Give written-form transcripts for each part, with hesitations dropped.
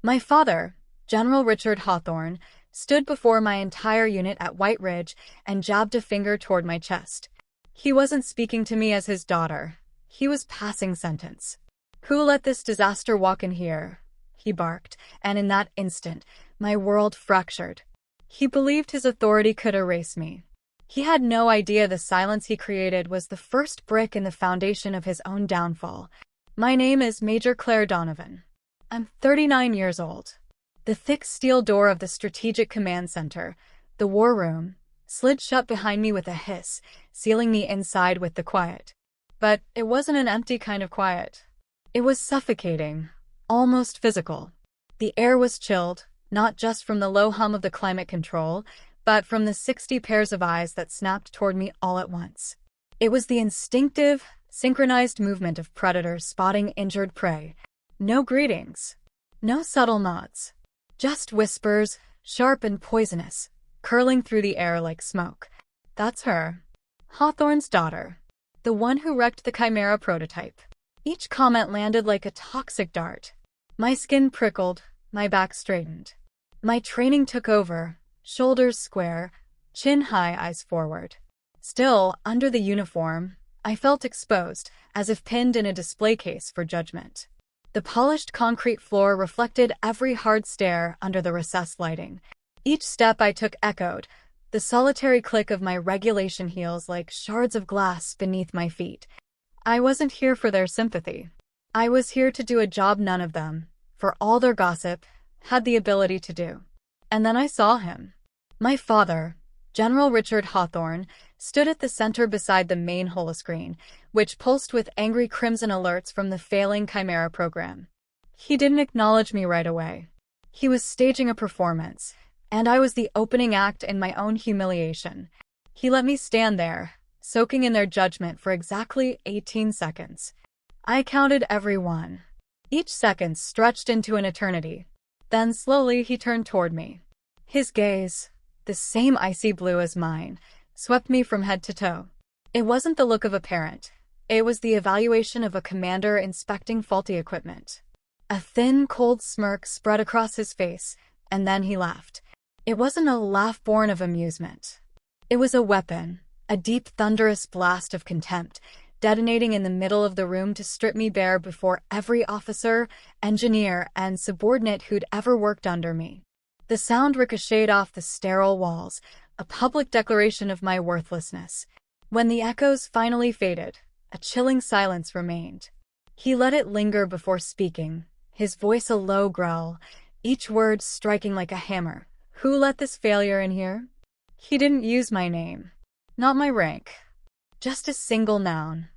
My father, General Richard Hawthorne, stood before my entire unit at White Ridge and jabbed a finger toward my chest. He wasn't speaking to me as his daughter. He was passing sentence. "Who let this disaster walk in here?" he barked, and in that instant, my world fractured. He believed his authority could erase me. He had no idea the silence he created was the first brick in the foundation of his own downfall. My name is Major Claire Donovan. I'm 39 years old. The thick steel door of the Strategic Command Center, the war room, slid shut behind me with a hiss, sealing me inside with the quiet. But it wasn't an empty kind of quiet. It was suffocating, almost physical. The air was chilled, not just from the low hum of the climate control, but from the 60 pairs of eyes that snapped toward me all at once. It was the instinctive, synchronized movement of predators spotting injured prey. No greetings. No subtle nods. Just whispers, sharp and poisonous, curling through the air like smoke. That's her. Hawthorne's daughter. The one who wrecked the Chimera prototype. Each comment landed like a toxic dart. My skin prickled, my back straightened. My training took over, shoulders square, chin high, eyes forward. Still, under the uniform, I felt exposed, as if pinned in a display case for judgment. The polished concrete floor reflected every hard stare under the recessed lighting. Each step I took echoed, the solitary click of my regulation heels like shards of glass beneath my feet. I wasn't here for their sympathy. I was here to do a job none of them, for all their gossip, had the ability to do. And then I saw him. My father, General Richard Hawthorne, stood at the center beside the main holoscreen, which pulsed with angry crimson alerts from the failing Chimera program. He didn't acknowledge me right away. He was staging a performance, and I was the opening act in my own humiliation. He let me stand there, soaking in their judgment for exactly 18 seconds. I counted every one. Each second stretched into an eternity. Then slowly he turned toward me. His gaze, the same icy blue as mine, swept me from head to toe. It wasn't the look of a parent. It was the evaluation of a commander inspecting faulty equipment. A thin, cold smirk spread across his face, and then he laughed. It wasn't a laugh born of amusement. It was a weapon, a deep, thunderous blast of contempt, detonating in the middle of the room to strip me bare before every officer, engineer, and subordinate who'd ever worked under me. The sound ricocheted off the sterile walls, a public declaration of my worthlessness. When the echoes finally faded, a chilling silence remained. He let it linger before speaking, his voice a low growl, each word striking like a hammer. "Who let this failure in here?" He didn't use my name, not my rank, just a single noun.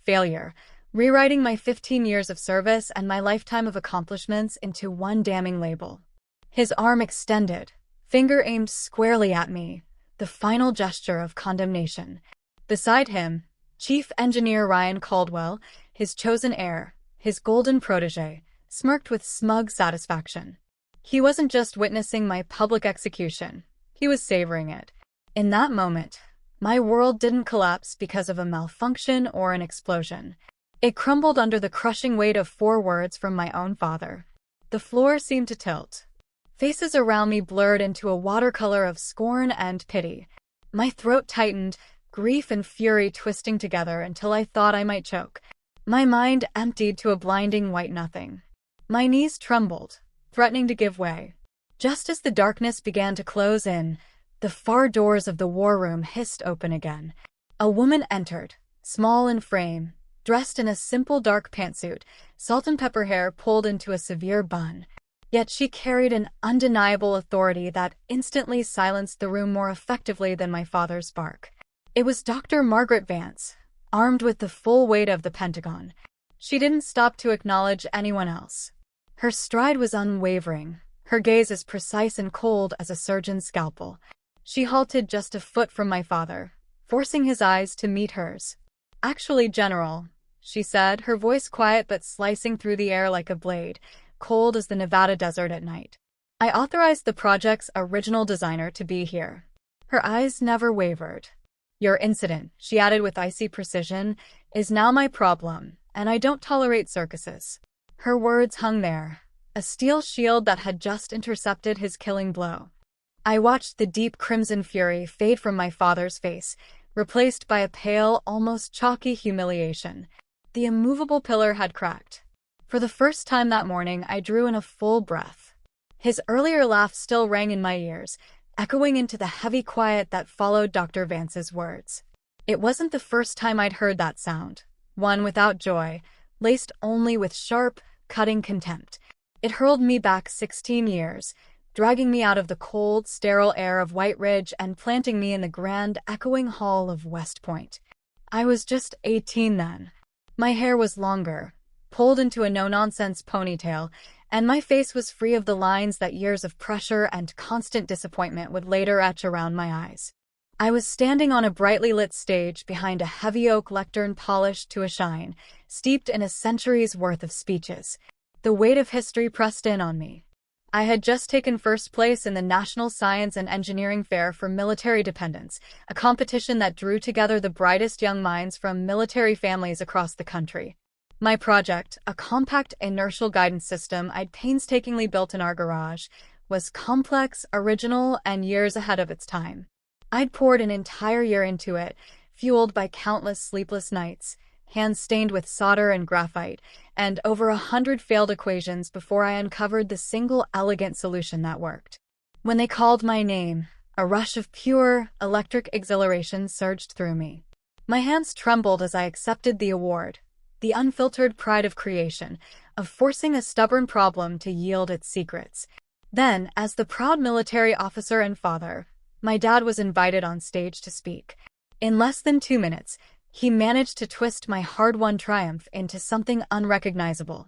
Failure, rewriting my 15 years of service and my lifetime of accomplishments into one damning label. His arm extended, finger aimed squarely at me, the final gesture of condemnation. Beside him, Chief Engineer Ryan Caldwell, his chosen heir, his golden protege, smirked with smug satisfaction. He wasn't just witnessing my public execution, he was savoring it. In that moment, my world didn't collapse because of a malfunction or an explosion. It crumbled under the crushing weight of 4 words from my own father. The floor seemed to tilt. Faces around me blurred into a watercolor of scorn and pity. My throat tightened, grief and fury twisting together until I thought I might choke. My mind emptied to a blinding white nothing. My knees trembled, threatening to give way. Just as the darkness began to close in, the far doors of the war room hissed open again. A woman entered, small in frame, dressed in a simple dark pantsuit, salt and pepper hair pulled into a severe bun. Yet she carried an undeniable authority that instantly silenced the room more effectively than my father's bark. It was Dr. Margaret Vance, armed with the full weight of the Pentagon. She didn't stop to acknowledge anyone else. Her stride was unwavering, her gaze as precise and cold as a surgeon's scalpel. She halted just a foot from my father, forcing his eyes to meet hers. "Actually, General," she said, her voice quiet but slicing through the air like a blade, cold as the Nevada desert at night. "I authorized the project's original designer to be here." Her eyes never wavered. "Your incident," she added with icy precision, "is now my problem, and I don't tolerate circuses." Her words hung there, a steel shield that had just intercepted his killing blow. I watched the deep crimson fury fade from my father's face, replaced by a pale, almost chalky humiliation. The immovable pillar had cracked. For the first time that morning, I drew in a full breath. His earlier laugh still rang in my ears, echoing into the heavy quiet that followed Dr. Vance's words. It wasn't the first time I'd heard that sound, one without joy, laced only with sharp, cutting contempt. It hurled me back 16 years, dragging me out of the cold, sterile air of White Ridge and planting me in the grand, echoing hall of West Point. I was just 18 then. My hair was longer, pulled into a no-nonsense ponytail, and my face was free of the lines that years of pressure and constant disappointment would later etch around my eyes. I was standing on a brightly lit stage behind a heavy oak lectern polished to a shine, steeped in a century's worth of speeches. The weight of history pressed in on me. I had just taken first place in the National Science and Engineering Fair for Military Dependents, a competition that drew together the brightest young minds from military families across the country. My project, a compact inertial guidance system I'd painstakingly built in our garage, was complex, original, and years ahead of its time. I'd poured an entire year into it, fueled by countless sleepless nights, hands stained with solder and graphite, and over 100 failed equations before I uncovered the single elegant solution that worked. When they called my name, a rush of pure, electric exhilaration surged through me. My hands trembled as I accepted the award, the unfiltered pride of creation, of forcing a stubborn problem to yield its secrets. Then, as the proud military officer and father, my dad was invited on stage to speak. In less than 2 minutes, he managed to twist my hard-won triumph into something unrecognizable.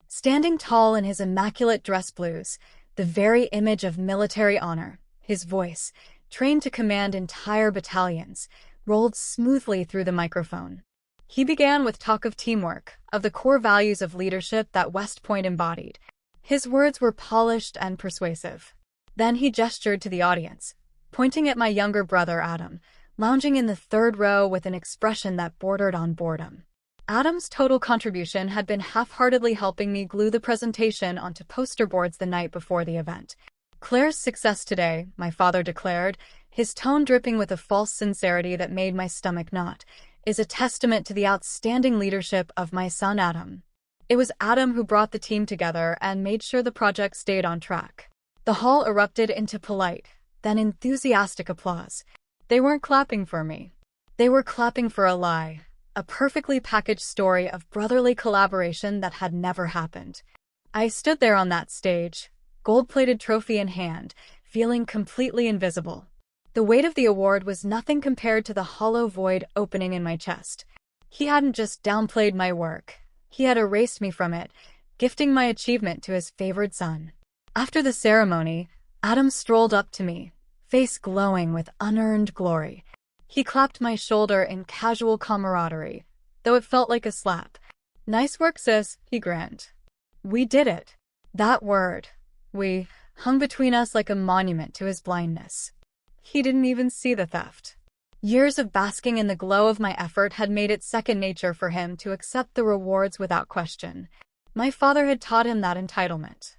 Standing tall in his immaculate dress blues, the very image of military honor, his voice, trained to command entire battalions, rolled smoothly through the microphone. He began with talk of teamwork, of the core values of leadership that West Point embodied. His words were polished and persuasive. Then he gestured to the audience, pointing at my younger brother Adam, lounging in the third row with an expression that bordered on boredom. Adam's total contribution had been half-heartedly helping me glue the presentation onto poster boards the night before the event. "Claire's success today," my father declared, his tone dripping with a false sincerity that made my stomach knot, "is a testament to the outstanding leadership of my son Adam." It was Adam who brought the team together and made sure the project stayed on track. The hall erupted into polite, then enthusiastic applause. They weren't clapping for me. They were clapping for a lie, a perfectly packaged story of brotherly collaboration that had never happened. I stood there on that stage, gold-plated trophy in hand, feeling completely invisible. The weight of the award was nothing compared to the hollow void opening in my chest. He hadn't just downplayed my work. He had erased me from it, gifting my achievement to his favored son. After the ceremony, Adam strolled up to me, face glowing with unearned glory. He clapped my shoulder in casual camaraderie, though it felt like a slap. "Nice work, sis," he grinned. We did it. That word, we, hung between us like a monument to his blindness. He didn't even see the theft. Years of basking in the glow of my effort had made it second nature for him to accept the rewards without question. My father had taught him that entitlement.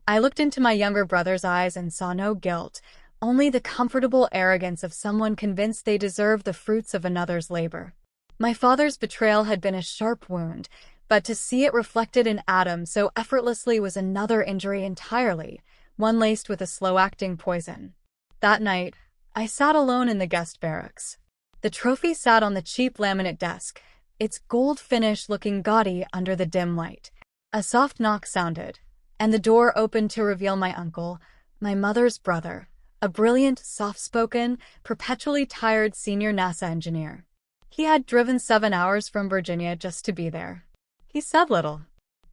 I looked into my younger brother's eyes and saw no guilt, only the comfortable arrogance of someone convinced they deserved the fruits of another's labor. My father's betrayal had been a sharp wound, but to see it reflected in Adam so effortlessly was another injury entirely, one laced with a slow-acting poison. That night, I sat alone in the guest barracks. The trophy sat on the cheap laminate desk, its gold finish looking gaudy under the dim light. A soft knock sounded, and the door opened to reveal my uncle, my mother's brother, a brilliant, soft-spoken, perpetually tired senior NASA engineer. He had driven 7 hours from Virginia just to be there. He said little.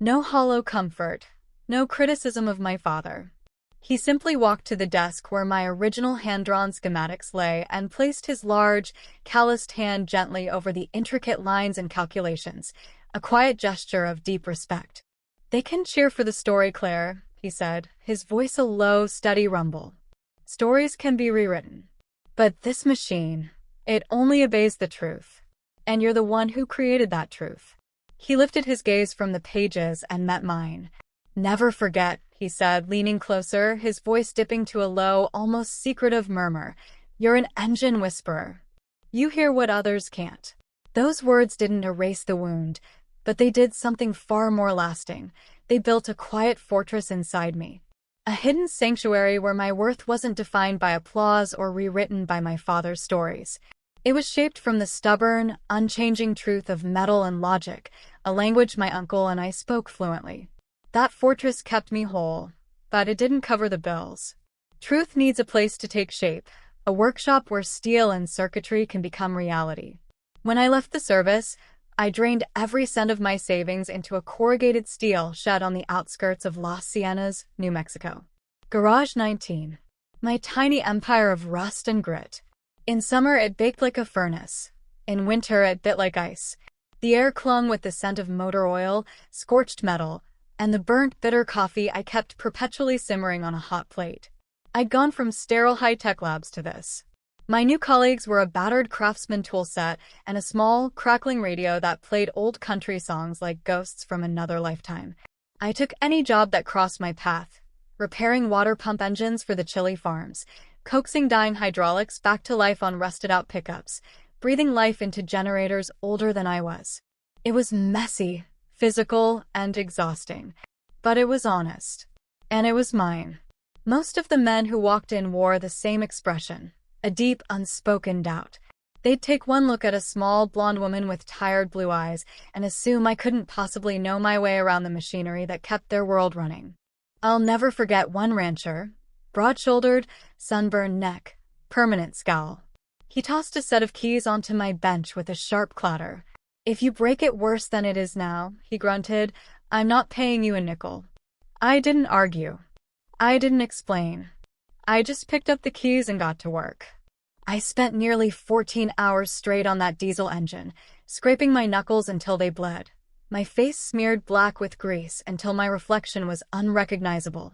No hollow comfort, no criticism of my father. He simply walked to the desk where my original hand-drawn schematics lay and placed his large, calloused hand gently over the intricate lines and calculations, a quiet gesture of deep respect. "They can cheer for the story, Claire," he said, his voice a low, steady rumble. "Stories can be rewritten. But this machine, it only obeys the truth. And you're the one who created that truth." He lifted his gaze from the pages and met mine. Never forget, he said, leaning closer, his voice dipping to a low, almost secretive murmur. You're an engine whisperer. You hear what others can't. Those words didn't erase the wound, but they did something far more lasting. They built a quiet fortress inside me. A hidden sanctuary where my worth wasn't defined by applause or rewritten by my father's stories. It was shaped from the stubborn, unchanging truth of metal and logic, a language my uncle and I spoke fluently. That fortress kept me whole, but it didn't cover the bills. Truth needs a place to take shape, a workshop where steel and circuitry can become reality. When I left the service, I drained every cent of my savings into a corrugated steel shed on the outskirts of Las Cianas, New Mexico. Garage 19. My tiny empire of rust and grit. In summer, it baked like a furnace. In winter, it bit like ice. The air clung with the scent of motor oil, scorched metal, and the burnt, bitter coffee I kept perpetually simmering on a hot plate. I'd gone from sterile high-tech labs to this. My new colleagues were a battered Craftsman toolset and a small, crackling radio that played old country songs like ghosts from another lifetime. I took any job that crossed my path, repairing water pump engines for the Chili farms, coaxing dying hydraulics back to life on rusted-out pickups, breathing life into generators older than I was. It was messy, physical, and exhausting, but it was honest. And it was mine. Most of the men who walked in wore the same expression, a deep, unspoken doubt. They'd take one look at a small, blonde woman with tired blue eyes and assume I couldn't possibly know my way around the machinery that kept their world running. I'll never forget one rancher, broad-shouldered, sunburned neck, permanent scowl. He tossed a set of keys onto my bench with a sharp clatter. If you break it worse than it is now, he grunted, I'm not paying you a nickel. I didn't argue. I didn't explain. I just picked up the keys and got to work. I spent nearly 14 hours straight on that diesel engine, scraping my knuckles until they bled, my face smeared black with grease until my reflection was unrecognizable.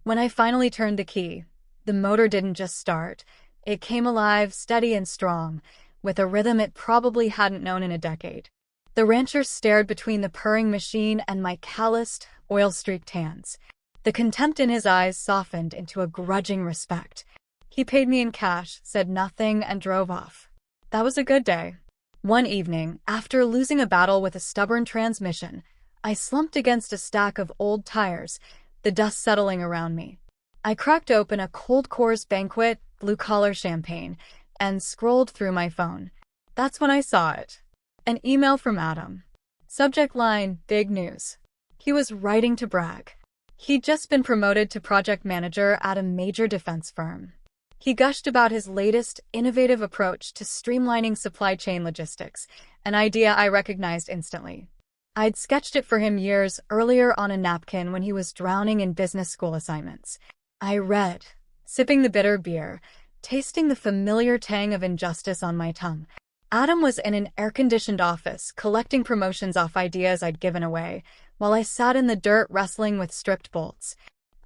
When I finally turned the key, the motor didn't just start. It came alive, steady and strong, with a rhythm it probably hadn't known in a decade. The rancher stared between the purring machine and my calloused, oil-streaked hands. The contempt in his eyes softened into a grudging respect. He paid me in cash, said nothing, and drove off. That was a good day. One evening, after losing a battle with a stubborn transmission, I slumped against a stack of old tires, the dust settling around me. I cracked open a Cold Coors Banquet, blue-collar champagne, and scrolled through my phone. That's when I saw it. An email from Adam. Subject line, big news. He was writing to brag. He'd just been promoted to project manager at a major defense firm. He gushed about his latest, innovative approach to streamlining supply chain logistics, an idea I recognized instantly. I'd sketched it for him years earlier on a napkin when he was drowning in business school assignments. I read, sipping the bitter beer, tasting the familiar tang of injustice on my tongue. Adam was in an air-conditioned office, collecting promotions off ideas I'd given away, while I sat in the dirt wrestling with stripped bolts.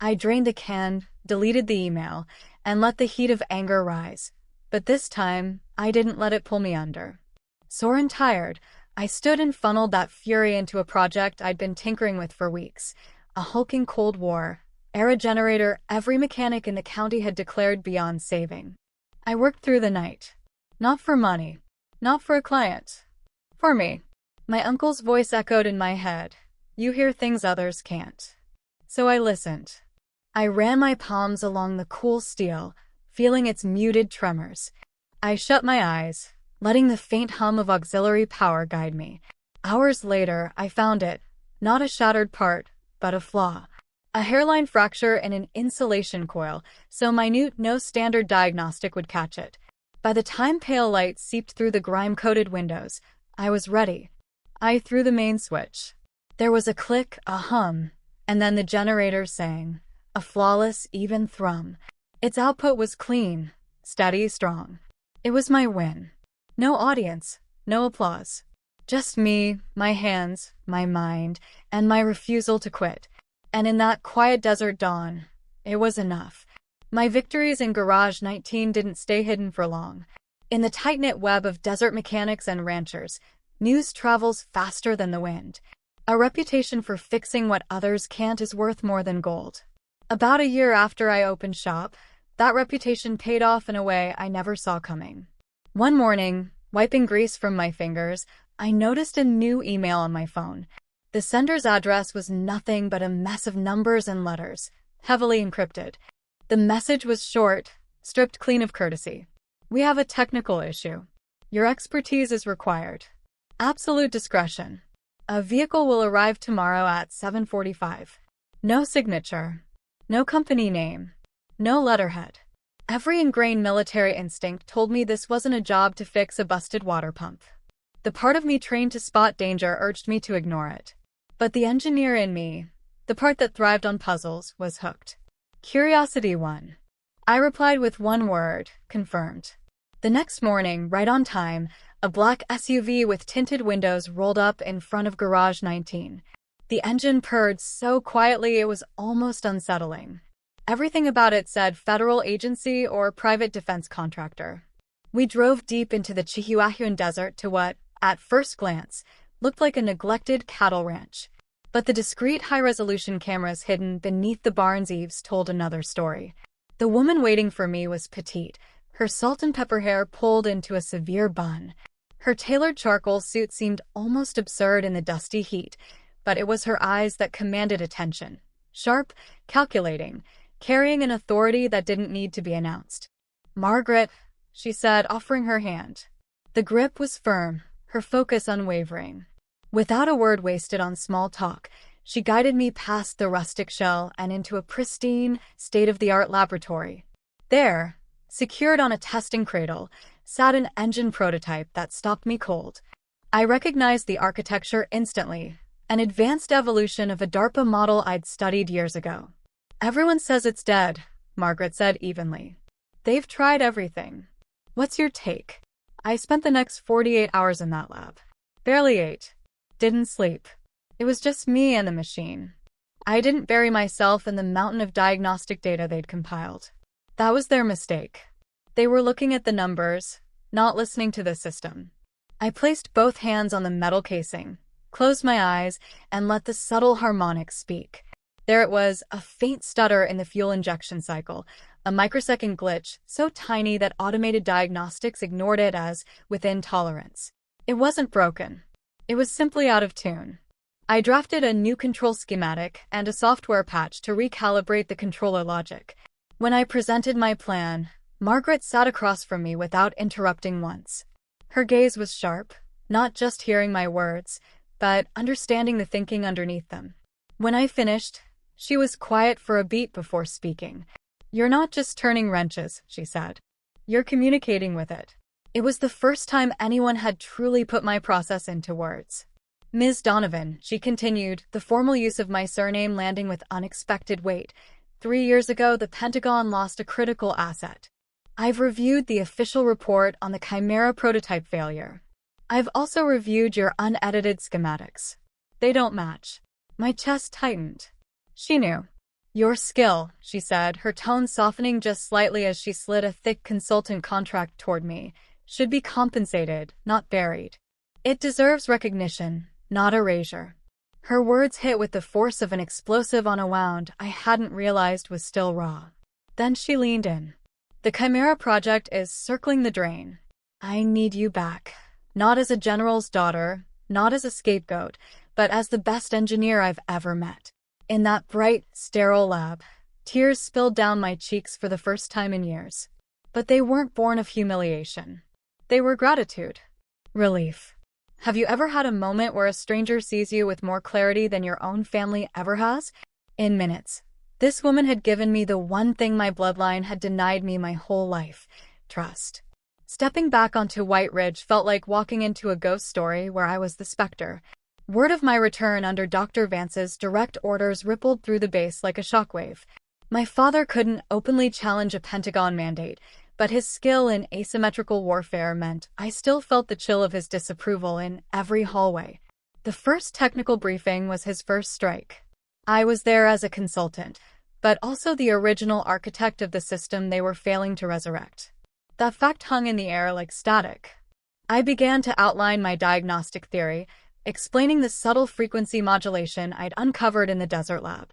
I drained the can, deleted the email, and let the heat of anger rise. But this time, I didn't let it pull me under. Sore and tired, I stood and funneled that fury into a project I'd been tinkering with for weeks. A hulking Cold War, era generator every mechanic in the county had declared beyond saving. I worked through the night. Not for money. Not for a client. For me. My uncle's voice echoed in my head. You hear things others can't. So I listened. I ran my palms along the cool steel, feeling its muted tremors. I shut my eyes, letting the faint hum of auxiliary power guide me. Hours later, I found it. Not a shattered part, but a flaw. A hairline fracture in an insulation coil, so minute no standard diagnostic would catch it. By the time pale light seeped through the grime-coated windows, I was ready. I threw the main switch. There was a click, a hum, and then the generator sang, a flawless, even thrum. Its output was clean, steady, strong. It was my win. No audience, no applause. Just me, my hands, my mind, and my refusal to quit. And in that quiet desert dawn, it was enough. My victories in Garage 19 didn't stay hidden for long. In the tight-knit web of desert mechanics and ranchers, news travels faster than the wind. A reputation for fixing what others can't is worth more than gold. About a year after I opened shop, that reputation paid off in a way I never saw coming. One morning, wiping grease from my fingers, I noticed a new email on my phone. The sender's address was nothing but a mess of numbers and letters, heavily encrypted. The message was short, stripped clean of courtesy. We have a technical issue. Your expertise is required. Absolute discretion. A vehicle will arrive tomorrow at 7:45. No signature. No company name. No letterhead. Every ingrained military instinct told me this wasn't a job to fix a busted water pump. The part of me trained to spot danger urged me to ignore it. But the engineer in me, the part that thrived on puzzles, was hooked. Curiosity won. I replied with one word, confirmed. The next morning, right on time, a black SUV with tinted windows rolled up in front of Garage 19. The engine purred so quietly it was almost unsettling. Everything about it said federal agency or private defense contractor. We drove deep into the Chihuahuan desert to what, at first glance, looked like a neglected cattle ranch. But the discreet high-resolution cameras hidden beneath the barn's eaves told another story. The woman waiting for me was petite, her salt and pepper hair pulled into a severe bun. Her tailored charcoal suit seemed almost absurd in the dusty heat, but it was her eyes that commanded attention. Sharp, calculating, carrying an authority that didn't need to be announced. "Margaret," she said, offering her hand. The grip was firm, her focus unwavering. Without a word wasted on small talk, she guided me past the rustic shell and into a pristine, state-of-the-art laboratory. There, secured on a testing cradle, sat an engine prototype that stopped me cold. I recognized the architecture instantly, an advanced evolution of a DARPA model I'd studied years ago. "Everyone says it's dead," Margaret said evenly. "They've tried everything. What's your take?" I spent the next 48 hours in that lab. Barely ate. Didn't sleep. It was just me and the machine. I didn't bury myself in the mountain of diagnostic data they'd compiled. That was their mistake. They were looking at the numbers, not listening to the system. I placed both hands on the metal casing, closed my eyes, and let the subtle harmonics speak. There it was, a faint stutter in the fuel injection cycle, a microsecond glitch so tiny that automated diagnostics ignored it as within tolerance. It wasn't broken. It was simply out of tune. I drafted a new control schematic and a software patch to recalibrate the controller logic. When I presented my plan, Margaret sat across from me without interrupting once. Her gaze was sharp, not just hearing my words, but understanding the thinking underneath them. When I finished, she was quiet for a beat before speaking. "You're not just turning wrenches," she said. "You're communicating with it." It was the first time anyone had truly put my process into words. "Ms. Donovan," she continued, the formal use of my surname landing with unexpected weight. 3 years ago, the Pentagon lost a critical asset. I've reviewed the official report on the Chimera prototype failure. I've also reviewed your unedited schematics. They don't match. My chest tightened. She knew. "Your skill," she said, her tone softening just slightly as she slid a thick consultant contract toward me, "should be compensated, not buried. It deserves recognition, not erasure." Her words hit with the force of an explosive on a wound I hadn't realized was still raw. Then she leaned in. "The Chimera project is circling the drain. I need you back. Not as a general's daughter, not as a scapegoat, but as the best engineer I've ever met." In that bright, sterile lab, tears spilled down my cheeks for the first time in years. But they weren't born of humiliation. They were gratitude. Relief. Have you ever had a moment where a stranger sees you with more clarity than your own family ever has? In minutes, this woman had given me the one thing my bloodline had denied me my whole life: trust. Stepping back onto White Ridge felt like walking into a ghost story where I was the specter. Word of my return under Dr. Vance's direct orders rippled through the base like a shockwave. My father couldn't openly challenge a Pentagon mandate, but his skill in asymmetrical warfare meant I still felt the chill of his disapproval in every hallway. The first technical briefing was his first strike. I was there as a consultant, but also the original architect of the system they were failing to resurrect. That fact hung in the air like static. I began to outline my diagnostic theory, explaining the subtle frequency modulation I'd uncovered in the desert lab.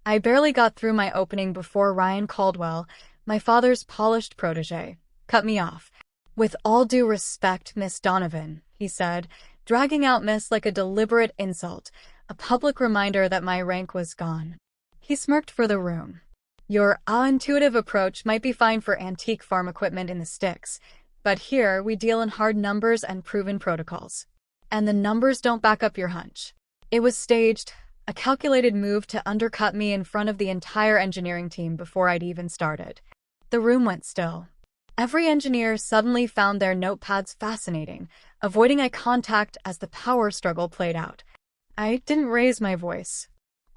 I barely got through my opening before Ryan Caldwell, my father's polished protege, cut me off. "With all due respect, Miss Donovan," he said, dragging out Miss like a deliberate insult, a public reminder that my rank was gone. He smirked for the room. "Your intuitive approach might be fine for antique farm equipment in the sticks, but here we deal in hard numbers and proven protocols. And the numbers don't back up your hunch." It was staged, a calculated move to undercut me in front of the entire engineering team before I'd even started. The room went still. Every engineer suddenly found their notepads fascinating, avoiding eye contact as the power struggle played out. I didn't raise my voice.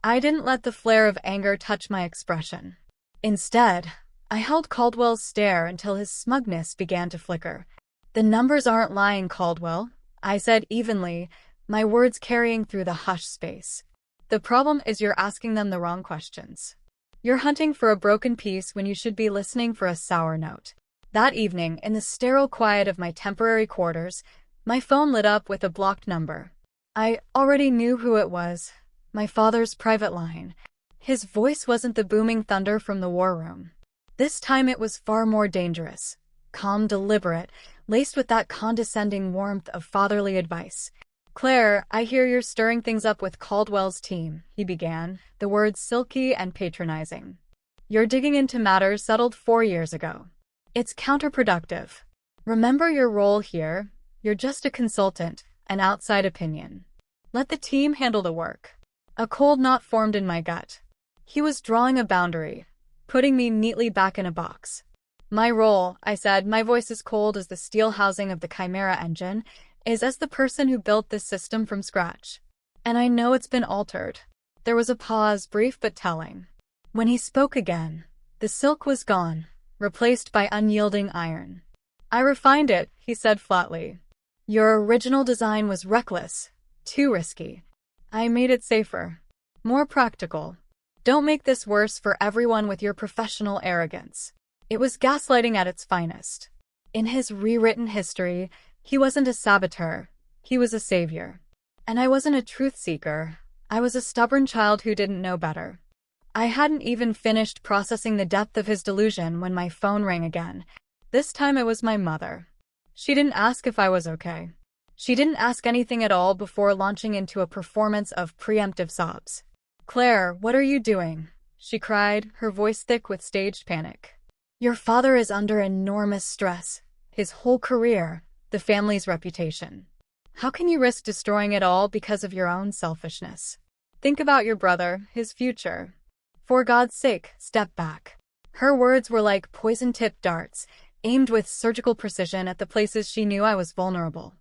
I didn't let the flare of anger touch my expression. Instead, I held Caldwell's stare until his smugness began to flicker. "The numbers aren't lying, Caldwell," I said evenly, my words carrying through the hushed space. "The problem is you're asking them the wrong questions. You're hunting for a broken piece when you should be listening for a sour note." That evening, in the sterile quiet of my temporary quarters, my phone lit up with a blocked number. I already knew who it was. My father's private line. His voice wasn't the booming thunder from the war room. This time it was far more dangerous. Calm, deliberate, laced with that condescending warmth of fatherly advice. "Claire, I hear you're stirring things up with Caldwell's team," he began, the words silky and patronizing. "You're digging into matters settled 4 years ago. It's counterproductive. Remember your role here. You're just a consultant, an outside opinion. Let the team handle the work." A cold knot formed in my gut. He was drawing a boundary, putting me neatly back in a box. "My role," I said, my voice as cold as the steel housing of the Chimera engine, "is as the person who built this system from scratch. And I know it's been altered." There was a pause, brief but telling. When he spoke again, the silk was gone, replaced by unyielding iron. "I refined it," he said flatly. "Your original design was reckless, too risky. I made it safer, more practical. Don't make this worse for everyone with your professional arrogance." It was gaslighting at its finest. In his rewritten history, he wasn't a saboteur, he was a savior. And I wasn't a truth seeker, I was a stubborn child who didn't know better. I hadn't even finished processing the depth of his delusion when my phone rang again. This time it was my mother. She didn't ask if I was okay. She didn't ask anything at all before launching into a performance of preemptive sobs. "Claire, what are you doing?" she cried, her voice thick with staged panic. "Your father is under enormous stress. His whole career, the family's reputation. How can you risk destroying it all because of your own selfishness? Think about your brother, his future. For God's sake, step back." Her words were like poison-tipped darts, aimed with surgical precision at the places she knew I was vulnerable.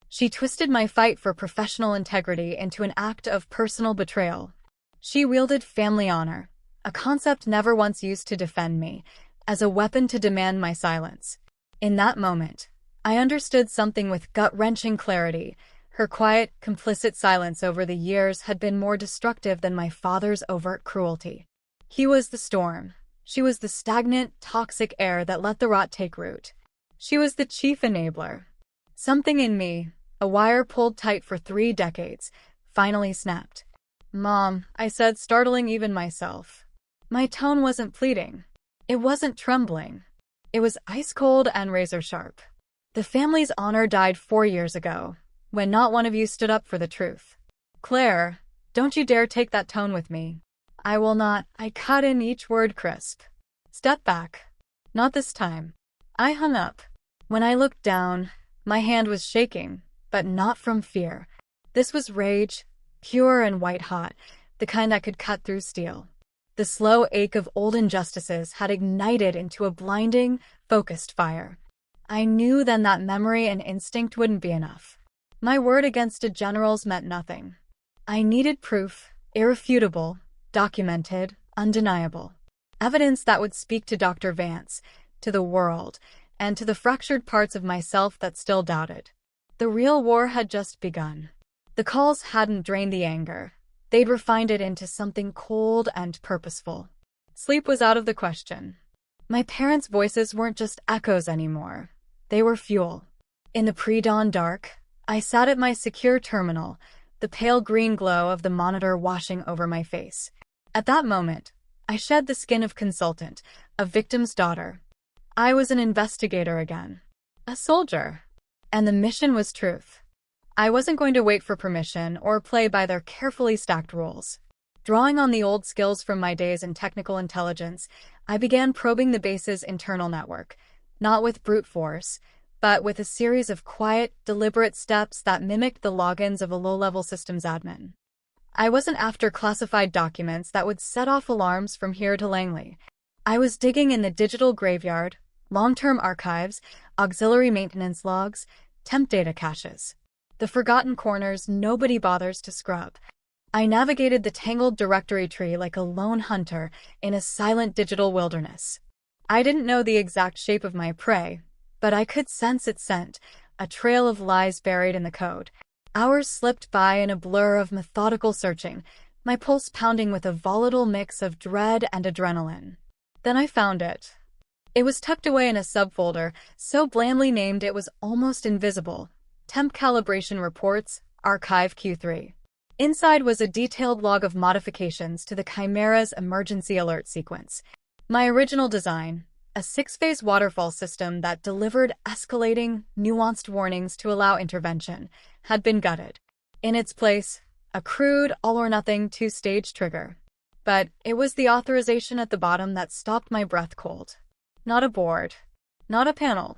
She twisted my fight for professional integrity into an act of personal betrayal. She wielded family honor, a concept never once used to defend me, as a weapon to demand my silence. In that moment, I understood something with gut-wrenching clarity. Her quiet, complicit silence over the years had been more destructive than my father's overt cruelty. He was the storm. She was the stagnant, toxic air that let the rot take root. She was the chief enabler. Something in me, a wire pulled tight for 3 decades, finally snapped. "Mom," I said, startling even myself. My tone wasn't pleading. It wasn't trembling. It was ice-cold and razor-sharp. "The family's honor died 4 years ago, when not one of you stood up for the truth. Claire, don't you dare take that tone with me. I will not." I cut in each word crisp. "Step back. Not this time." I hung up. When I looked down, my hand was shaking, but not from fear. This was rage, pure and white-hot, the kind that could cut through steel. The slow ache of old injustices had ignited into a blinding, focused fire. I knew then that memory and instinct wouldn't be enough. My word against a general's meant nothing. I needed proof, irrefutable, documented, undeniable. Evidence that would speak to Dr. Vance, to the world, and to the fractured parts of myself that still doubted. The real war had just begun. The calls hadn't drained the anger. They'd refined it into something cold and purposeful. Sleep was out of the question. My parents' voices weren't just echoes anymore. They were fuel. In the pre-dawn dark, I sat at my secure terminal, the pale green glow of the monitor washing over my face. At that moment, I shed the skin of consultant, a victim's daughter. I was an investigator again. A soldier. And the mission was truth. I wasn't going to wait for permission or play by their carefully stacked rules. Drawing on the old skills from my days in technical intelligence, I began probing the base's internal network, not with brute force, but with a series of quiet, deliberate steps that mimicked the logins of a low-level systems admin. I wasn't after classified documents that would set off alarms from here to Langley. I was digging in the digital graveyard, long-term archives, auxiliary maintenance logs, temp data caches. The forgotten corners nobody bothers to scrub. I navigated the tangled directory tree like a lone hunter in a silent digital wilderness. I didn't know the exact shape of my prey, but I could sense its scent, a trail of lies buried in the code. Hours slipped by in a blur of methodical searching, my pulse pounding with a volatile mix of dread and adrenaline. Then I found it. It was tucked away in a subfolder, so blandly named it was almost invisible. Temp calibration reports, archive Q3. Inside was a detailed log of modifications to the Chimera's emergency alert sequence. My original design, a 6-phase waterfall system that delivered escalating, nuanced warnings to allow intervention, had been gutted. In its place, a crude, all-or-nothing 2-stage trigger. But it was the authorization at the bottom that stopped my breath cold. Not a board. Not a panel.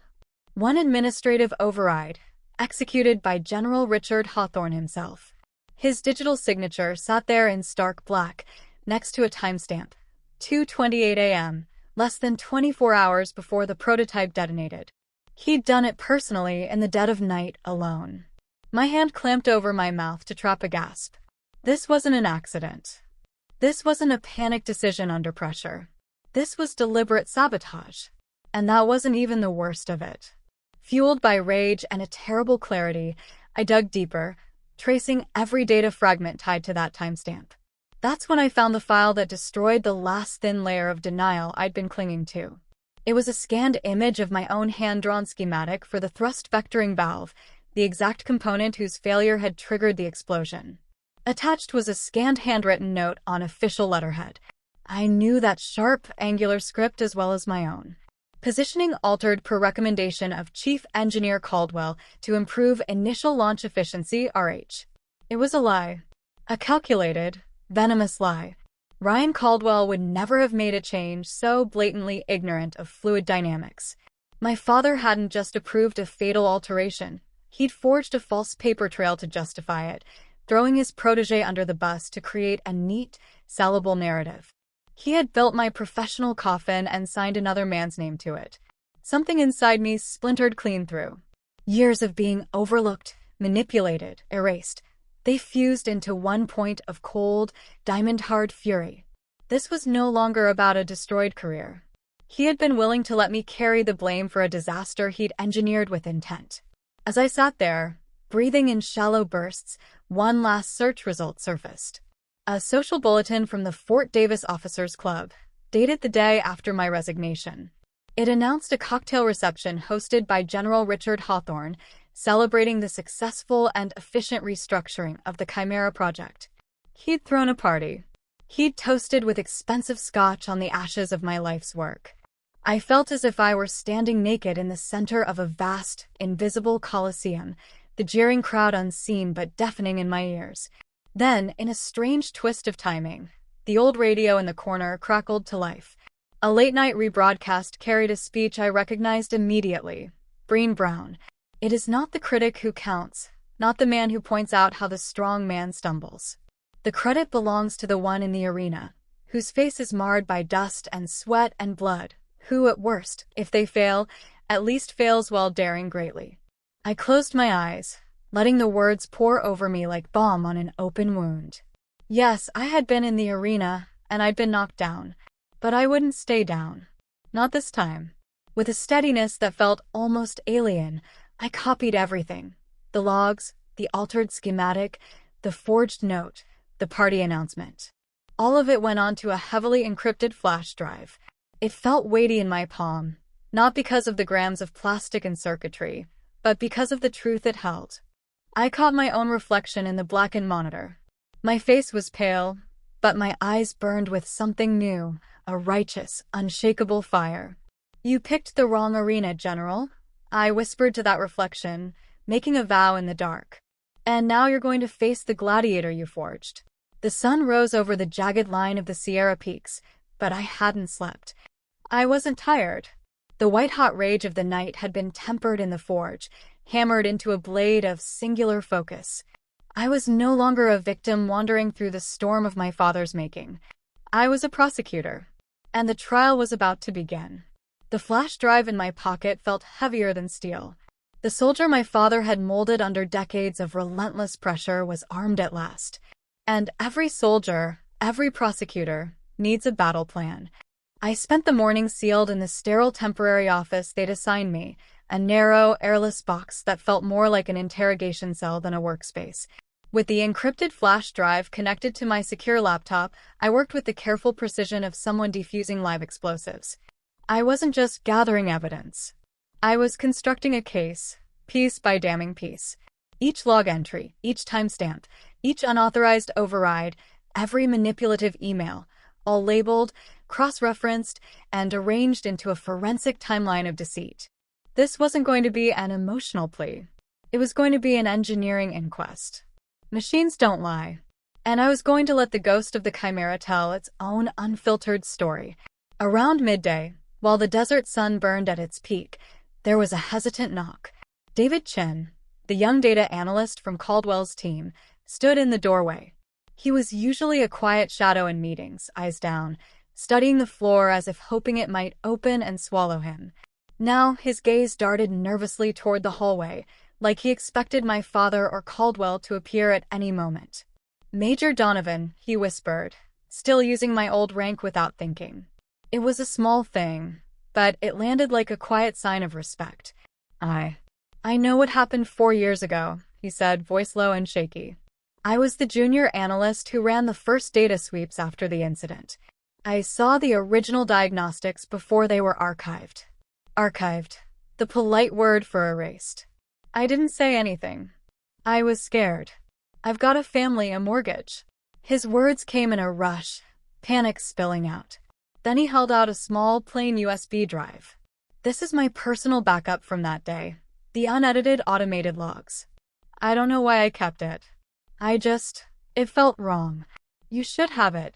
One administrative override, executed by General Richard Hawthorne himself. His digital signature sat there in stark black, next to a timestamp, 2:28 a.m., less than 24 hours before the prototype detonated. He'd done it personally in the dead of night alone. My hand clamped over my mouth to trap a gasp. This wasn't an accident. This wasn't a panic decision under pressure. This was deliberate sabotage. And that wasn't even the worst of it. Fueled by rage and a terrible clarity, I dug deeper, tracing every data fragment tied to that timestamp. That's when I found the file that destroyed the last thin layer of denial I'd been clinging to. It was a scanned image of my own hand-drawn schematic for the thrust vectoring valve, the exact component whose failure had triggered the explosion. Attached was a scanned handwritten note on official letterhead. I knew that sharp, angular script as well as my own. Positioning altered per recommendation of Chief Engineer Caldwell to improve initial launch efficiency, RH. It was a lie. A calculated, venomous lie. Ryan Caldwell would never have made a change so blatantly ignorant of fluid dynamics. My father hadn't just approved a fatal alteration. He'd forged a false paper trail to justify it, throwing his protege under the bus to create a neat, sellable narrative. He had built my professional coffin and signed another man's name to it. Something inside me splintered clean through. Years of being overlooked, manipulated, erased. They fused into one point of cold, diamond-hard fury. This was no longer about a destroyed career. He had been willing to let me carry the blame for a disaster he'd engineered with intent. As I sat there, breathing in shallow bursts, one last search result surfaced. A social bulletin from the Fort Davis Officers Club, dated the day after my resignation. It announced a cocktail reception hosted by General Richard Hawthorne, celebrating the successful and efficient restructuring of the Chimera project. He'd thrown a party. He'd toasted with expensive scotch on the ashes of my life's work. I felt as if I were standing naked in the center of a vast, invisible coliseum, the jeering crowd unseen but deafening in my ears. Then, in a strange twist of timing, the old radio in the corner crackled to life. A late-night rebroadcast carried a speech I recognized immediately. Brené Brown. It is not the critic who counts, not the man who points out how the strong man stumbles. The credit belongs to the one in the arena, whose face is marred by dust and sweat and blood, who, at worst, if they fail, at least fails while daring greatly. I closed my eyes, letting the words pour over me like balm on an open wound. Yes, I had been in the arena, and I'd been knocked down. But I wouldn't stay down. Not this time. With a steadiness that felt almost alien, I copied everything. The logs, the altered schematic, the forged note, the party announcement. All of it went onto a heavily encrypted flash drive. It felt weighty in my palm, not because of the grams of plastic and circuitry, but because of the truth it held. I caught my own reflection in the blackened monitor. My face was pale, but my eyes burned with something new, a righteous, unshakable fire. You picked the wrong arena, General, I whispered to that reflection, making a vow in the dark. And now you're going to face the gladiator you forged. The sun rose over the jagged line of the Sierra Peaks, but I hadn't slept. I wasn't tired. The white-hot rage of the night had been tempered in the forge, hammered into a blade of singular focus. I was no longer a victim wandering through the storm of my father's making. I was a prosecutor, and the trial was about to begin. The flash drive in my pocket felt heavier than steel. The soldier my father had molded under decades of relentless pressure was armed at last. And every soldier, every prosecutor, needs a battle plan. I spent the morning sealed in the sterile temporary office they'd assigned me, a narrow, airless box that felt more like an interrogation cell than a workspace. With the encrypted flash drive connected to my secure laptop, I worked with the careful precision of someone defusing live explosives. I wasn't just gathering evidence. I was constructing a case, piece by damning piece. Each log entry, each timestamp, each unauthorized override, every manipulative email, all labeled, cross-referenced, and arranged into a forensic timeline of deceit. This wasn't going to be an emotional plea. It was going to be an engineering inquest. Machines don't lie. And I was going to let the ghost of the chimera tell its own unfiltered story. Around midday, while the desert sun burned at its peak, there was a hesitant knock. David Chin, the young data analyst from Caldwell's team, stood in the doorway. He was usually a quiet shadow in meetings, eyes down, studying the floor as if hoping it might open and swallow him. Now his gaze darted nervously toward the hallway, like he expected my father or Caldwell to appear at any moment. "Major Donovan," he whispered, still using my old rank without thinking. It was a small thing, but it landed like a quiet sign of respect. I know what happened 4 years ago," he said, voice low and shaky. "I was the junior analyst who ran the first data sweeps after the incident. I saw the original diagnostics before they were archived. Archived, the polite word for erased. I didn't say anything. I was scared. I've got a family, a mortgage." His words came in a rush, panic spilling out. Then he held out a small, plain USB drive. "This is my personal backup from that day. The unedited automated logs. I don't know why I kept it. It felt wrong. You should have it."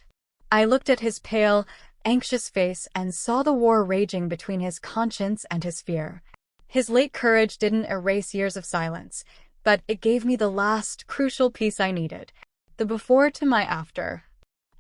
I looked at his pale, anxious face and saw the war raging between his conscience and his fear. His late courage didn't erase years of silence, but it gave me the last, crucial piece I needed, the before to my after.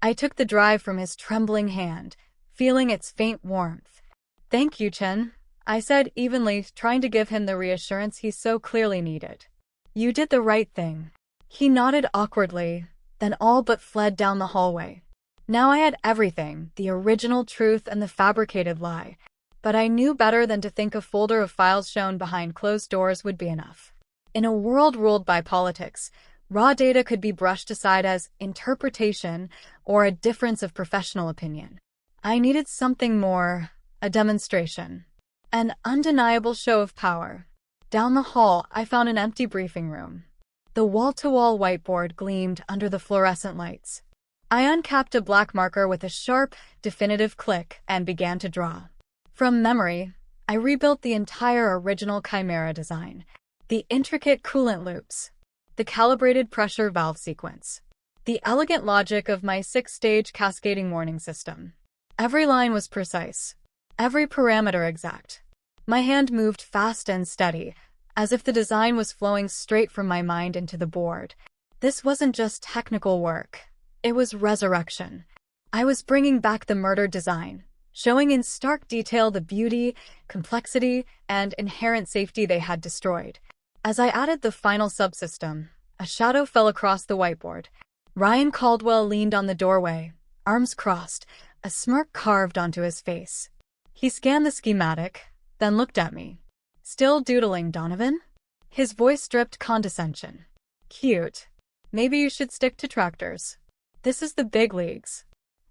I took the drive from his trembling hand, feeling its faint warmth. "Thank you, Chen," I said evenly, trying to give him the reassurance he so clearly needed. "You did the right thing." He nodded awkwardly, then all but fled down the hallway. Now I had everything, the original truth and the fabricated lie. But I knew better than to think a folder of files shown behind closed doors would be enough. In a world ruled by politics, raw data could be brushed aside as interpretation or a difference of professional opinion. I needed something more, a demonstration. An undeniable show of power. Down the hall, I found an empty briefing room. The wall-to-wall whiteboard gleamed under the fluorescent lights. I uncapped a black marker with a sharp, definitive click and began to draw. From memory, I rebuilt the entire original Chimera design. The intricate coolant loops, the calibrated pressure valve sequence, the elegant logic of my 6-stage cascading warning system. Every line was precise, every parameter exact. My hand moved fast and steady, as if the design was flowing straight from my mind into the board. This wasn't just technical work. It was resurrection. I was bringing back the murder design, showing in stark detail the beauty, complexity, and inherent safety they had destroyed. As I added the final subsystem, a shadow fell across the whiteboard. Ryan Caldwell leaned on the doorway, arms crossed, a smirk carved onto his face. He scanned the schematic, then looked at me. "Still doodling, Donovan?" His voice dripped condescension. "Cute. Maybe you should stick to tractors. This is the big leagues."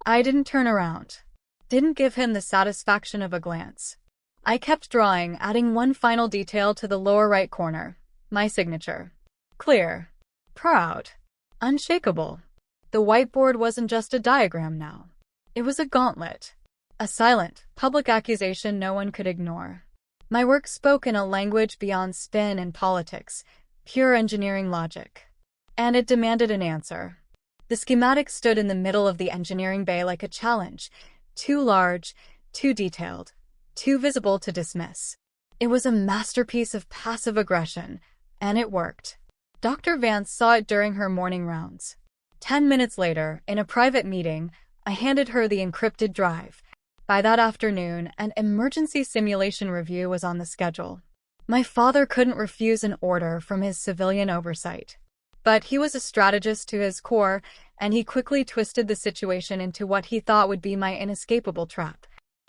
I didn't turn around. Didn't give him the satisfaction of a glance. I kept drawing, adding one final detail to the lower right corner, my signature. Clear. Proud. Unshakable. The whiteboard wasn't just a diagram now. It was a gauntlet. A silent, public accusation no one could ignore. My work spoke in a language beyond spin and politics, pure engineering logic. And it demanded an answer. The schematic stood in the middle of the engineering bay like a challenge, too large, too detailed, too visible to dismiss. It was a masterpiece of passive aggression, and it worked. Dr. Vance saw it during her morning rounds. 10 minutes later, in a private meeting, I handed her the encrypted drive. By that afternoon, an emergency simulation review was on the schedule. My father couldn't refuse an order from his civilian oversight. But he was a strategist to his core, and he quickly twisted the situation into what he thought would be my inescapable trap.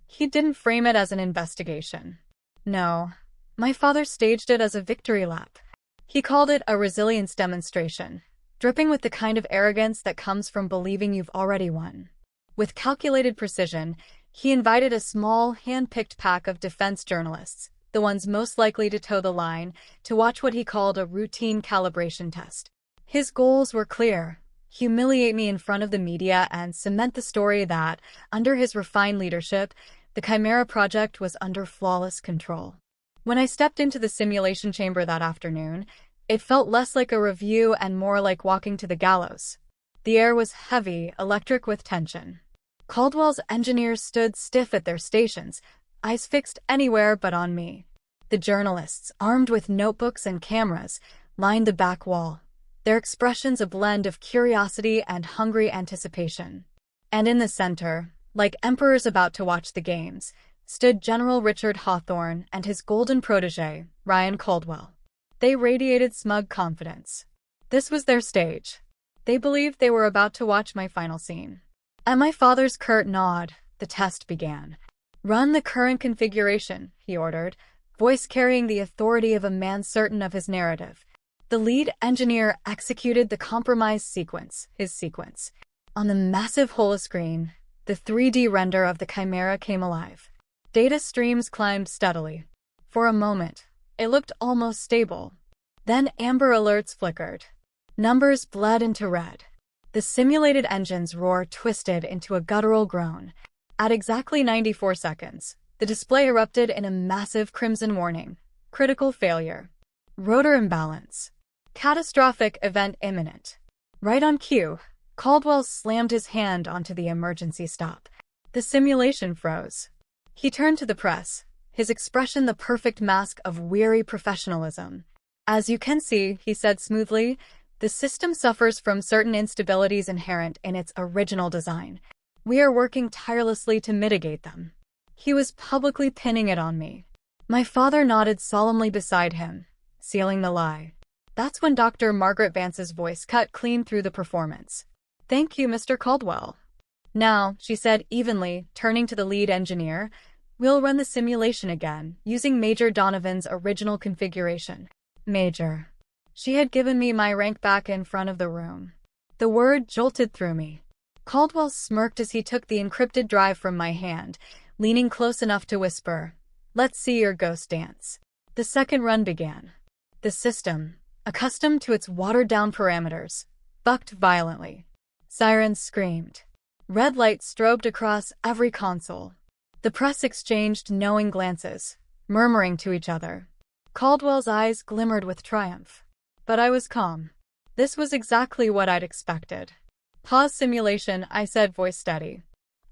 He didn't frame it as an investigation. No, my father staged it as a victory lap. He called it a resilience demonstration, dripping with the kind of arrogance that comes from believing you've already won. With calculated precision, he invited a small, hand-picked pack of defense journalists, the ones most likely to toe the line, to watch what he called a routine calibration test. His goals were clear: humiliate me in front of the media and cement the story that, under his refined leadership, the Chimera project was under flawless control. When I stepped into the simulation chamber that afternoon, it felt less like a review and more like walking to the gallows. The air was heavy, electric with tension. Caldwell's engineers stood stiff at their stations, eyes fixed anywhere but on me. The journalists, armed with notebooks and cameras, lined the back wall, their expressions a blend of curiosity and hungry anticipation. And in the center, like emperors about to watch the games, stood General Richard Hawthorne and his golden protege, Ryan Caldwell. They radiated smug confidence. This was their stage. They believed they were about to watch my final scene. At my father's curt nod, the test began. "Run the current configuration," he ordered, voice carrying the authority of a man certain of his narrative. The lead engineer executed the compromise sequence, his sequence. On the massive holoscreen, the 3D render of the Chimera came alive. Data streams climbed steadily. For a moment, it looked almost stable. Then amber alerts flickered. Numbers bled into red. The simulated engine's roar twisted into a guttural groan. At exactly 94 seconds, the display erupted in a massive crimson warning. Critical failure. Rotor imbalance. Catastrophic event imminent. Right on cue, Caldwell slammed his hand onto the emergency stop. The simulation froze. He turned to the press, his expression the perfect mask of weary professionalism. "As you can see," he said smoothly, "the system suffers from certain instabilities inherent in its original design. We are working tirelessly to mitigate them." He was publicly pinning it on me. My father nodded solemnly beside him, sealing the lie. That's when Dr. Margaret Vance's voice cut clean through the performance. "Thank you, Mr. Caldwell." "Now," she said evenly, turning to the lead engineer, "we'll run the simulation again, using Major Donovan's original configuration." Major. She had given me my rank back in front of the room. The word jolted through me. Caldwell smirked as he took the encrypted drive from my hand, leaning close enough to whisper, "Let's see your ghost dance." The second run began. The system, accustomed to its watered-down parameters, bucked violently. Sirens screamed. Red light strobed across every console. The press exchanged knowing glances, murmuring to each other. Caldwell's eyes glimmered with triumph. But I was calm. This was exactly what I'd expected. "Pause simulation," I said, voice steady.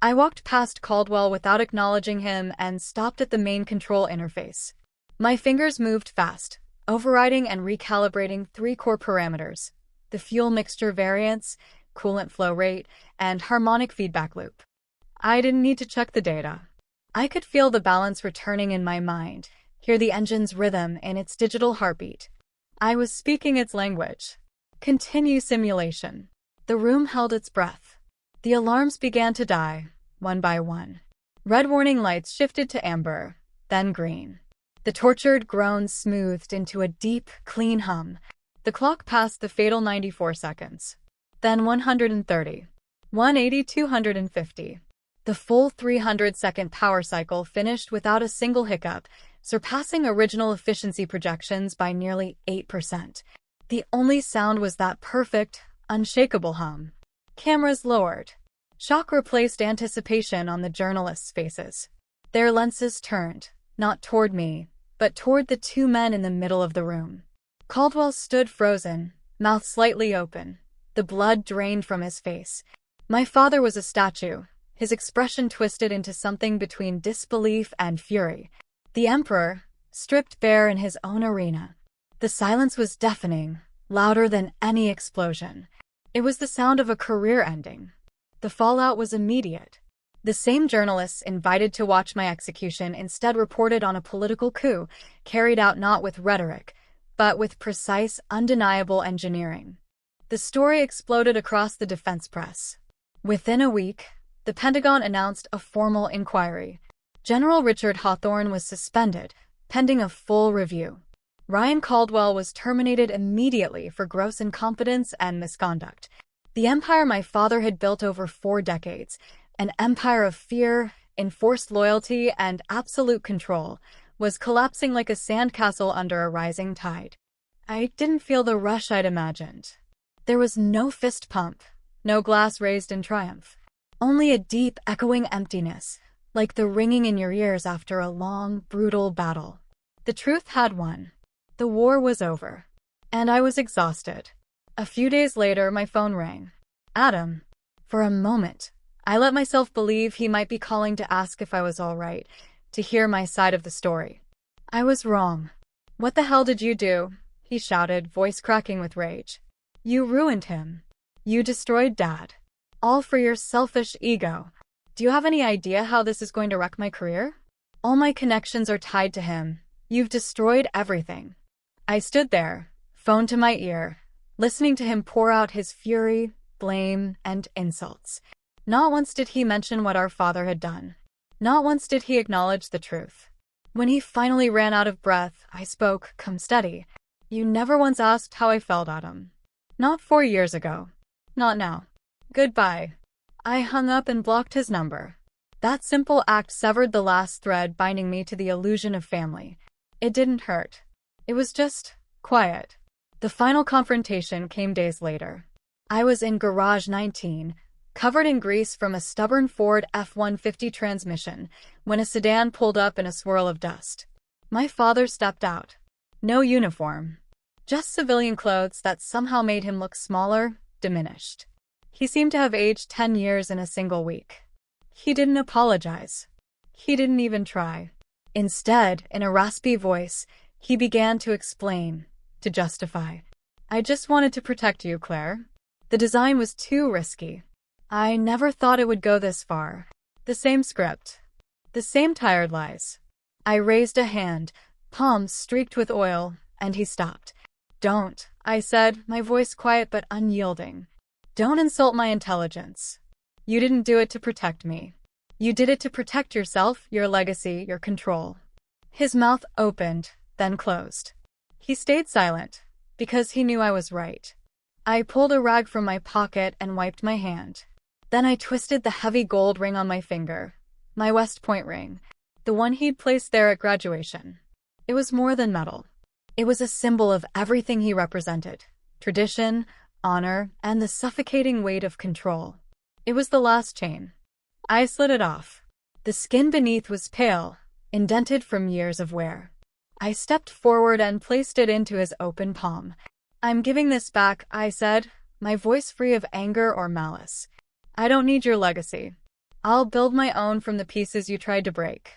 I walked past Caldwell without acknowledging him and stopped at the main control interface. My fingers moved fast, overriding and recalibrating 3 core parameters: the fuel mixture variance, coolant flow rate, and harmonic feedback loop. I didn't need to check the data. I could feel the balance returning in my mind, hear the engine's rhythm in its digital heartbeat. I was speaking its language. Continue simulation. The room held its breath. The alarms began to die, one by one. Red warning lights shifted to amber, then green. The tortured groans smoothed into a deep, clean hum. The clock passed the fatal 94 seconds. Then 130. 180, 250. The full 300-second power cycle finished without a single hiccup, surpassing original efficiency projections by nearly 8%. The only sound was that perfect, unshakable hum. Cameras lowered. Shock replaced anticipation on the journalists' faces. Their lenses turned, not toward me, but toward the two men in the middle of the room. Caldwell stood frozen, mouth slightly open, the blood drained from his face. My father was a statue, his expression twisted into something between disbelief and fury. The Emperor, stripped bare in his own arena. The silence was deafening, louder than any explosion. It was the sound of a career ending. The fallout was immediate. The same journalists invited to watch my execution instead reported on a political coup, carried out not with rhetoric, but with precise, undeniable engineering. The story exploded across the defense press. Within a week, the Pentagon announced a formal inquiry. General Richard Hawthorne was suspended, pending a full review. Ryan Caldwell was terminated immediately for gross incompetence and misconduct. The empire my father had built over 4 decades, an empire of fear, enforced loyalty, and absolute control, was collapsing like a sandcastle under a rising tide. I didn't feel the rush I'd imagined. There was no fist pump, no glass raised in triumph. Only a deep, echoing emptiness, like the ringing in your ears after a long, brutal battle. The truth had won. The war was over. And I was exhausted. A few days later, my phone rang. Adam. For a moment, I let myself believe he might be calling to ask if I was all right, to hear my side of the story. I was wrong. What the hell did you do? He shouted, voice cracking with rage. You ruined him. You destroyed Dad. All for your selfish ego. Do you have any idea how this is going to wreck my career? All my connections are tied to him. You've destroyed everything. I stood there, phone to my ear, listening to him pour out his fury, blame, and insults. Not once did he mention what our father had done. Not once did he acknowledge the truth. When he finally ran out of breath, I spoke, come steady. You never once asked how I felt, Adam. Not 4 years ago. Not now. Goodbye. I hung up and blocked his number. That simple act severed the last thread binding me to the illusion of family. It didn't hurt. It was just quiet. The final confrontation came days later. I was in Garage 19, covered in grease from a stubborn Ford F-150 transmission, when a sedan pulled up in a swirl of dust. My father stepped out. No uniform. Just civilian clothes that somehow made him look smaller, diminished. He seemed to have aged 10 years in a single week. He didn't apologize. He didn't even try. Instead, in a raspy voice, he began to explain, to justify. I just wanted to protect you, Claire. The design was too risky. I never thought it would go this far. The same script. The same tired lies. I raised a hand, palms streaked with oil, and he stopped. Don't, I said, my voice quiet but unyielding. Don't insult my intelligence. You didn't do it to protect me. You did it to protect yourself, your legacy, your control. His mouth opened, then closed. He stayed silent, because he knew I was right. I pulled a rag from my pocket and wiped my hand. Then I twisted the heavy gold ring on my finger, my West Point ring, the one he'd placed there at graduation. It was more than metal. It was a symbol of everything he represented: tradition, honor, and the suffocating weight of control. It was the last chain. I slid it off. The skin beneath was pale, indented from years of wear. I stepped forward and placed it into his open palm. I'm giving this back, I said, my voice free of anger or malice. I don't need your legacy. I'll build my own from the pieces you tried to break.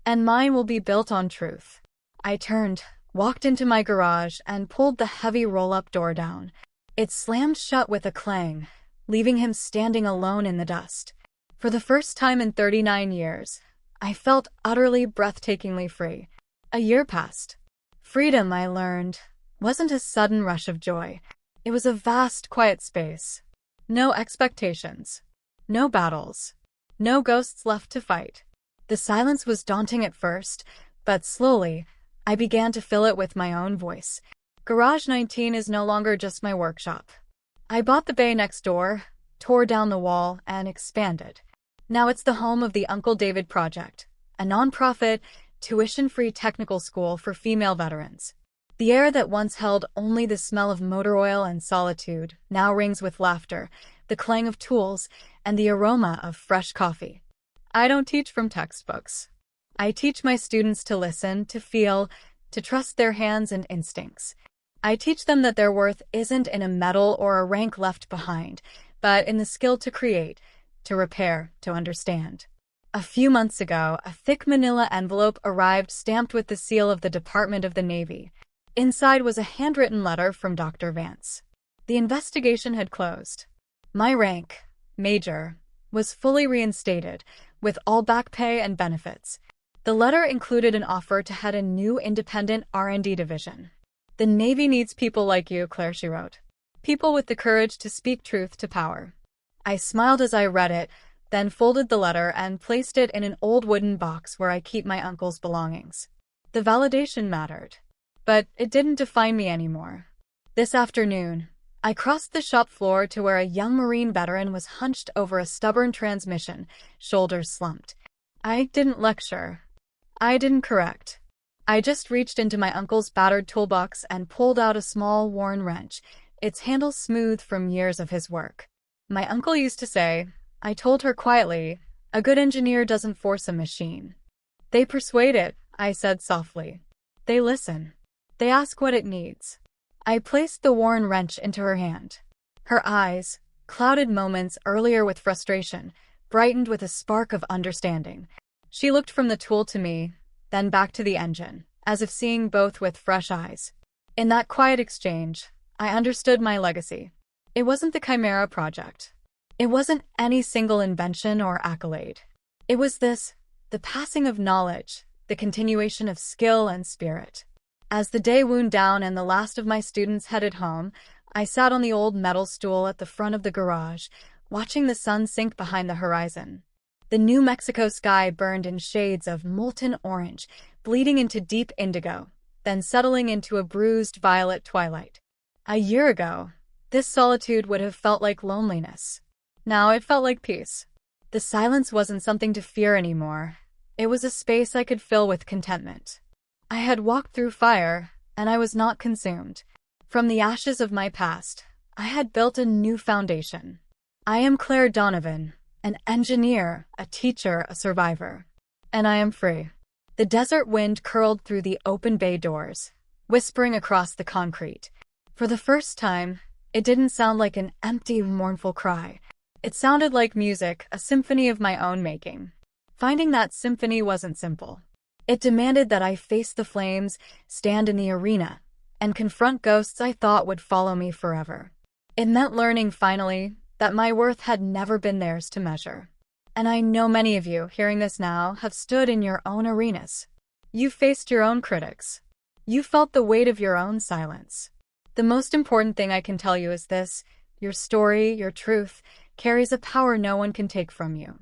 And mine will be built on truth. I turned, walked into my garage, and pulled the heavy roll-up door down. It slammed shut with a clang, leaving him standing alone in the dust. For the first time in 39 years, I felt utterly, breathtakingly free. A year passed. Freedom, I learned, wasn't a sudden rush of joy. It was a vast, quiet space. No expectations. No battles. No ghosts left to fight. The silence was daunting at first, but slowly, I began to fill it with my own voice. Garage 19 is no longer just my workshop. I bought the bay next door, tore down the wall, and expanded. Now it's the home of the Uncle David Project, a nonprofit, tuition-free technical school for female veterans. The air that once held only the smell of motor oil and solitude now rings with laughter, the clang of tools, and the aroma of fresh coffee. I don't teach from textbooks. I teach my students to listen, to feel, to trust their hands and instincts. I teach them that their worth isn't in a medal or a rank left behind, but in the skill to create, to repair, to understand. A few months ago, a thick manila envelope arrived stamped with the seal of the Department of the Navy. Inside was a handwritten letter from Dr. Vance. The investigation had closed. My rank, Major, was fully reinstated, with all back pay and benefits. The letter included an offer to head a new independent R&D division. "The Navy needs people like you, Claire," she wrote. "People with the courage to speak truth to power." I smiled as I read it, then folded the letter and placed it in an old wooden box where I keep my uncle's belongings. The validation mattered, but it didn't define me anymore. This afternoon, I crossed the shop floor to where a young Marine veteran was hunched over a stubborn transmission, shoulders slumped. I didn't lecture. I didn't correct. I just reached into my uncle's battered toolbox and pulled out a small, worn wrench, its handle smooth from years of his work. My uncle used to say, I told her quietly, "A good engineer doesn't force a machine. They persuade it," I said softly. "They listen. They ask what it needs." I placed the worn wrench into her hand. Her eyes, clouded moments earlier with frustration, brightened with a spark of understanding. She looked from the tool to me, then back to the engine, as if seeing both with fresh eyes. In that quiet exchange, I understood my legacy. It wasn't the Chimera project. It wasn't any single invention or accolade. It was this, the passing of knowledge, the continuation of skill and spirit. As the day wound down and the last of my students headed home, I sat on the old metal stool at the front of the garage, watching the sun sink behind the horizon. The New Mexico sky burned in shades of molten orange, bleeding into deep indigo, then settling into a bruised violet twilight. A year ago, this solitude would have felt like loneliness. Now it felt like peace. The silence wasn't something to fear anymore. It was a space I could fill with contentment. I had walked through fire, and I was not consumed. From the ashes of my past, I had built a new foundation. I am Claire Donovan, an engineer, a teacher, a survivor. And I am free. The desert wind curled through the open bay doors, whispering across the concrete. For the first time, it didn't sound like an empty, mournful cry. It sounded like music, a symphony of my own making. Finding that symphony wasn't simple. It demanded that I face the flames, stand in the arena, and confront ghosts I thought would follow me forever. It meant learning, finally, that my worth had never been theirs to measure. And I know many of you, hearing this now, have stood in your own arenas. You faced your own critics. You felt the weight of your own silence. The most important thing I can tell you is this: your story, your truth, carries a power no one can take from you.